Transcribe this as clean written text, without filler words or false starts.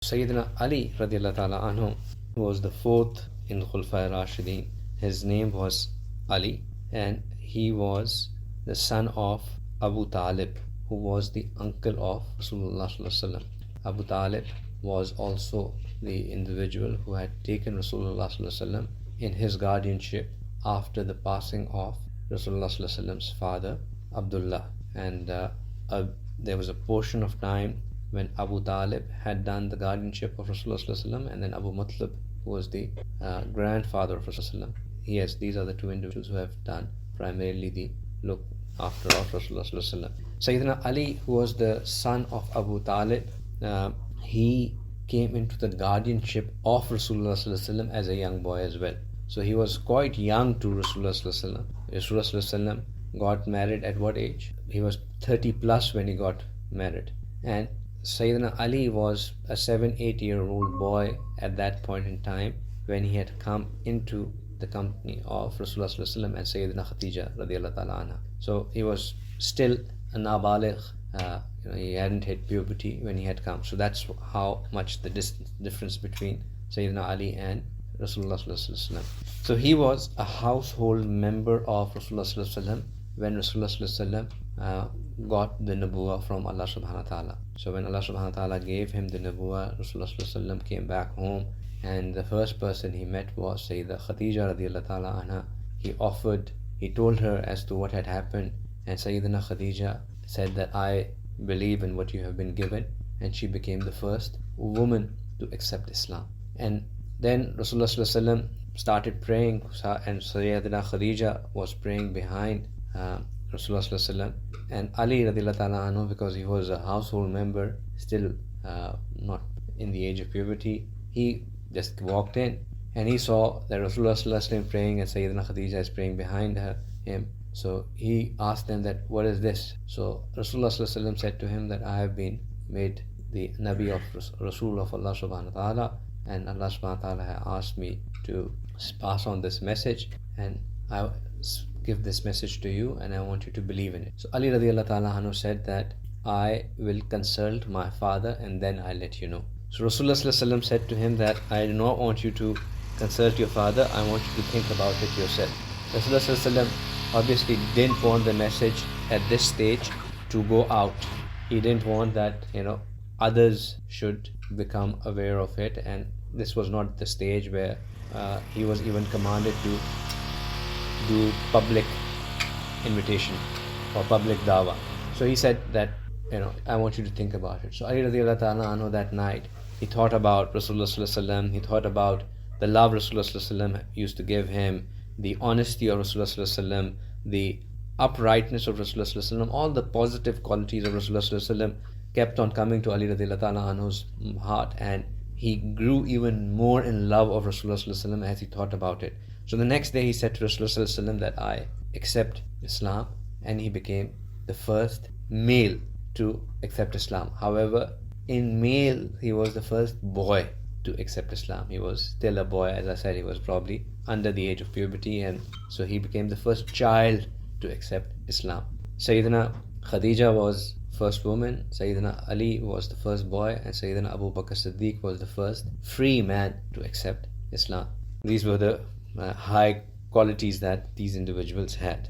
Sayyidina Ali radiallahu ta'ala anhu was the fourth in Khulafai Rashidin. His name was Ali, and he was the son of Abu Talib, who was the uncle of Rasulullah sallallahu alaihi wasallam. Abu Talib was also the individual who had taken Rasulullah sallallahu alaihi wasallam in his guardianship after the passing of Rasulullah sallallahu alaihi wasallam's father Abdullah. And there was a portion of time when Abu Talib had done the guardianship of Rasulullah sallallahu alaihi wasallam, and then Abu Muttalib, who was the grandfather of Rasulullah. Yes, these are the two individuals who have done primarily the look after of Rasulullah sallallahu alaihi wasallam. Sayyidina Ali, who was the son of Abu Talib, he came into the guardianship of Rasulullah sallallahu alaihi wasallam as a young boy as well. So he was quite young to Rasulullah sallallahu alaihi wasallam. Rasulullah sallallahu alaihi wasallam got married at what age? He was 30 plus when he got married, and Sayyidina Ali was a 7-8-year-old boy at that point in time when he had come into the company of Rasulullah sallallahu alaihi wasallam and Sayyidina Khadija radiallahu ta'ala anha. So he was still a nabaligh, he hadn't hit puberty when he had come. So that's how much the difference between Sayyidina Ali and Rasulullah sallallahu alaihi wasallam. So he was a household member of Rasulullah sallallahu alaihi wasallam when Rasulullah sallallahu alaihi wasallam got the nubuwah from Allah subhanahu wa ta'ala. So when Allah subhanahu wa ta'ala gave him the nubuwah, Rasulullah sallallahu alaihi wasallam came back home, and the first person he met was Sayyidah Khadija radiallahu ta'ala anha. He told her as to what had happened, and Sayyidina Khadija said that I believe in what you have been given, and she became the first woman to accept Islam. And then Rasulullah sallallahu alaihi wasallam started praying, and Sayyidina Khadija was praying behind Rasulullah sallallahu alaihi wasallam, and Ali radiallahu ta'ala anhu, because he was a household member, still not in the age of puberty, he just walked in and he saw that Rasulullah sallallahu alaihi wasallam praying and Sayyidina Khadija is praying behind him. So he asked them that, what is this? So Rasulullah sallallahu alaihi wasallam said to him that I have been made the Nabi of Rasul of Allah subhanahu wa ta'ala, and Allah subhanahu wa ta'ala has asked me to pass on this message, and I give this message to you, and I want you to believe in it. So Ali radiallahu ta'ala anhu said that I will consult my father and then I'll let you know. So Rasulullah sallallahu alaihi wasallam said to him that I do not want you to consult your father, I want you to think about it yourself. Rasulullah sallallahu alaihi wasallam obviously didn't want the message at this stage to go out. He didn't want that others should become aware of it, and this was not the stage where he was even commanded to do public invitation or public dawah. So he said that I want you to think about it. So Ali radiallahu ta'ala anhu that night, he thought about Rasulullah sallallahu alaihi wasallam, he thought about the love Rasulullah sallallahu alaihi wasallam used to give him, the honesty of Rasulullah sallallahu alaihi wasallam, the uprightness of Rasulullah sallallahu alaihi wasallam, all the positive qualities of Rasulullah sallallahu alaihi wasallam kept on coming to Ali radiallahu ta'ala anhu's heart, and he grew even more in love of Rasulullah sallallahu alaihi wasallam as he thought about it. So the next day he said to Rasulullah sallallahu alaihi wasallam that I accept Islam, and he became the first male to accept Islam. However, in male, he was the first boy to accept Islam. He was still a boy, as I said, he was probably under the age of puberty, and so he became the first child to accept Islam. Sayyidina Khadija was first woman, Sayyidina Ali was the first boy, and Sayyidina Abu Bakr Siddiq was the first free man to accept Islam. These were the high qualities that these individuals had.